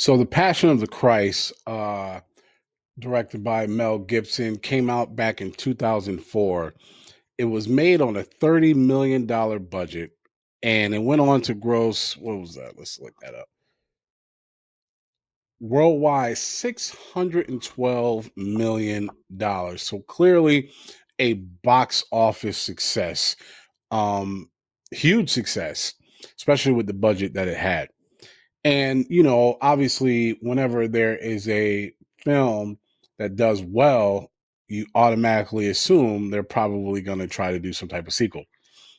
So, The Passion of the Christ, directed by Mel Gibson, came out back in 2004. It was made on a $30 million budget, and it went on to gross, what was that? Let's look that up. Worldwide, $612 million. So clearly a box office success. Huge success, especially with the budget that it had. And, obviously, whenever there is a film that does well, you automatically assume they're probably going to try to do some type of sequel.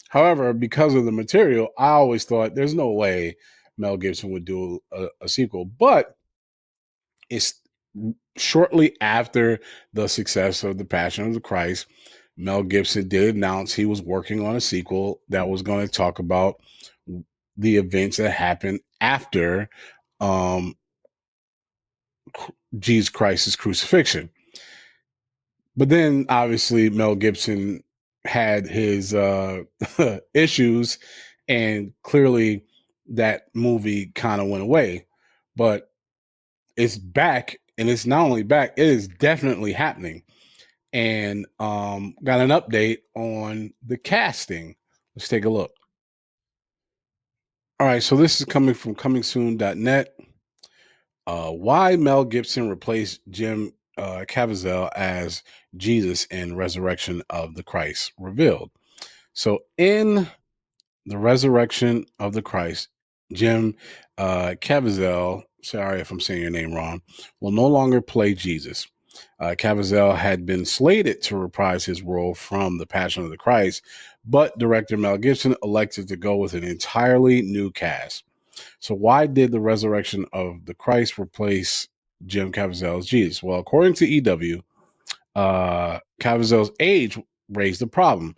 However, because of the material, I always thought there's no way Mel Gibson would do a sequel. But it's shortly after the success of The Passion of the Christ, Mel Gibson did announce he was working on a sequel that was going to talk about the events that happened after um, Jesus Christ's crucifixion. But then obviously Mel Gibson had his issues, and clearly that movie kind of went away. But it's back, and it's not only back, it is definitely happening. And got an update on the casting. Let's take a look. All right, so this is coming from comingsoon.net. Why Mel Gibson replaced Jim Caviezel as Jesus in Resurrection of the Christ revealed. So in the Resurrection of the Christ, Jim Caviezel, sorry if I'm saying your name wrong, will no longer play Jesus. Caviezel had been slated to reprise his role from The Passion of the Christ, but director Mel Gibson elected to go with an entirely new cast. So why did the Resurrection of the Christ replace Jim Caviezel as Jesus? Well, according to EW, Caviezel's age raised the problem.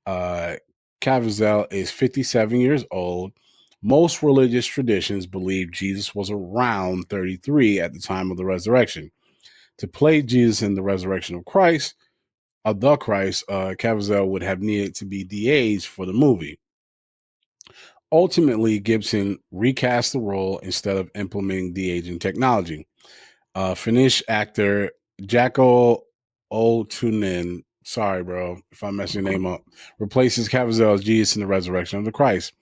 Uh, Caviezel is 57 years old. Most religious traditions believe Jesus was around 33 at the time of the resurrection. To play Jesus in the resurrection of the Christ, Caviezel would have needed to be de-aged for the movie. Ultimately, Gibson recast the role instead of implementing de-aging technology. Finnish actor Jacko Oltunen, sorry, bro, if I'm messing your name up, replaces Caviezel as Jesus in the Resurrection of the Christ.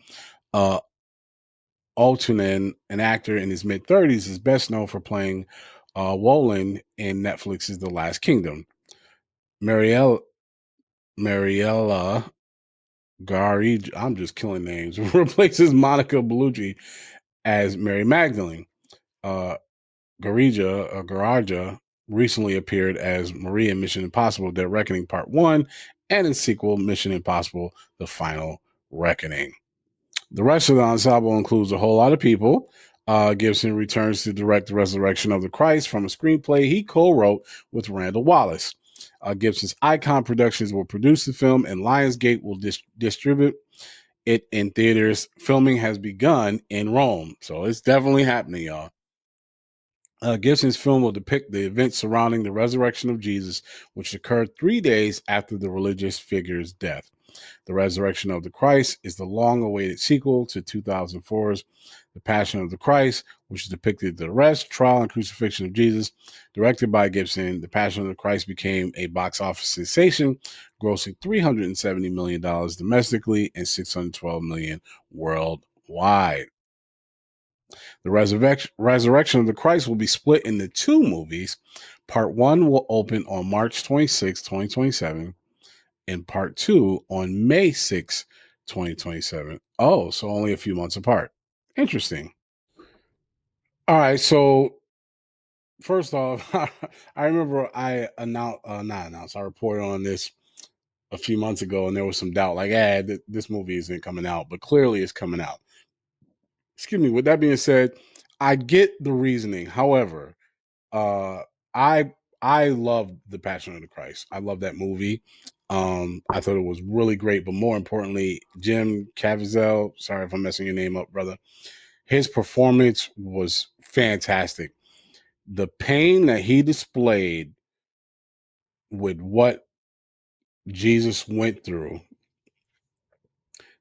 Uh, Oltunen, an actor in his mid 30s, is best known for playing Wolin in Netflix's The Last Kingdom. Mariella Gari, I'm just killing names, replaces Monica Bellucci as Mary Magdalene. Uh, Garaja recently appeared as Maria in Mission Impossible: Dead Reckoning Part 1 and in sequel Mission Impossible: The Final Reckoning. The rest of the ensemble includes a whole lot of people. Gibson returns to direct The Resurrection of the Christ from a screenplay he co-wrote with Randall Wallace. Gibson's Icon Productions will produce the film, and Lionsgate will distribute it in theaters. Filming has begun in Rome, so it's definitely happening, y'all. Gibson's film will depict the events surrounding the resurrection of Jesus, which occurred 3 days after the religious figure's death. The Resurrection of the Christ is the long awaited sequel to 2004's The Passion of the Christ, which depicted the arrest, trial, and crucifixion of Jesus. Directed by Gibson, The Passion of the Christ became a box office sensation, grossing $370 million domestically and $612 million worldwide. The Resurrection of the Christ will be split into two movies. Part one will open on March 26, 2027, and part two on May 6, 2027. Oh, so only a few months apart. Interesting. All right. So, first off, I remember I not announced, I reported on this a few months ago, and there was some doubt like, this movie isn't coming out, but clearly it's coming out. Excuse me. With that being said, I get the reasoning. However, uh I I love The Passion of the Christ. I love that movie. I thought it was really great, but more importantly, Jim Caviezel, sorry if I'm messing your name up, brother. His performance was fantastic. The pain that he displayed with what Jesus went through,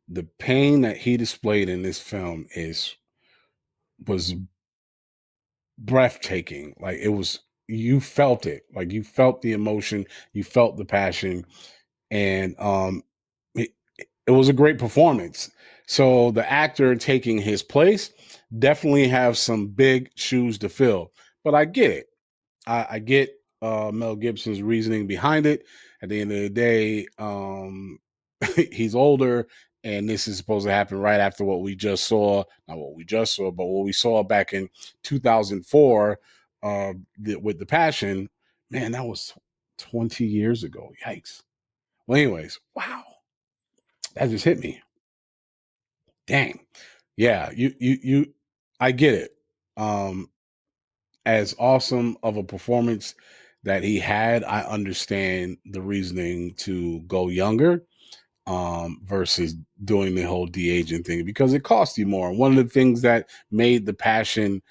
the pain that he displayed in this film is was breathtaking. Like, it was, you felt it. Like, you felt the emotion, you felt the passion, and it, it was a great performance. So the actor taking his place definitely have some big shoes to fill. But I get it. I get Mel Gibson's reasoning behind it. At the end of the day, he's older, and this is supposed to happen right after what we just saw. Not what we just saw, but what we saw back in 2004 with The Passion. Man, that was 20 years ago. Yikes. Well, anyways, wow, that just hit me. Dang. Yeah, you. I get it. Um, as awesome of a performance that he had, I understand the reasoning to go younger versus doing the whole de-aging thing because it costs you more. One of the things that made The Passion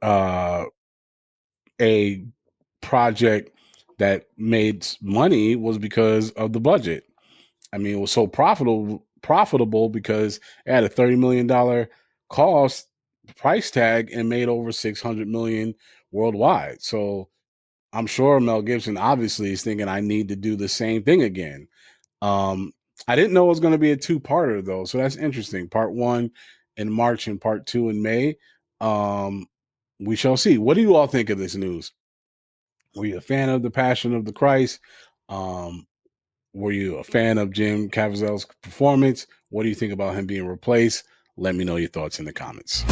uh, a project that made money was because of the budget. I mean, it was so profitable because it had a $30 million cost price tag and made over 600 million worldwide. So I'm sure Mel Gibson obviously is thinking I need to do the same thing again. Um, I didn't know it was going to be a two-parter though, so that's interesting. Part one in March and part two in May. Um, we shall see. What do you all think of this news? Were you a fan of the Passion of the Christ? Um, were you a fan of Jim Caviezel's performance? What do you think about him being replaced? Let me know your thoughts in the comments.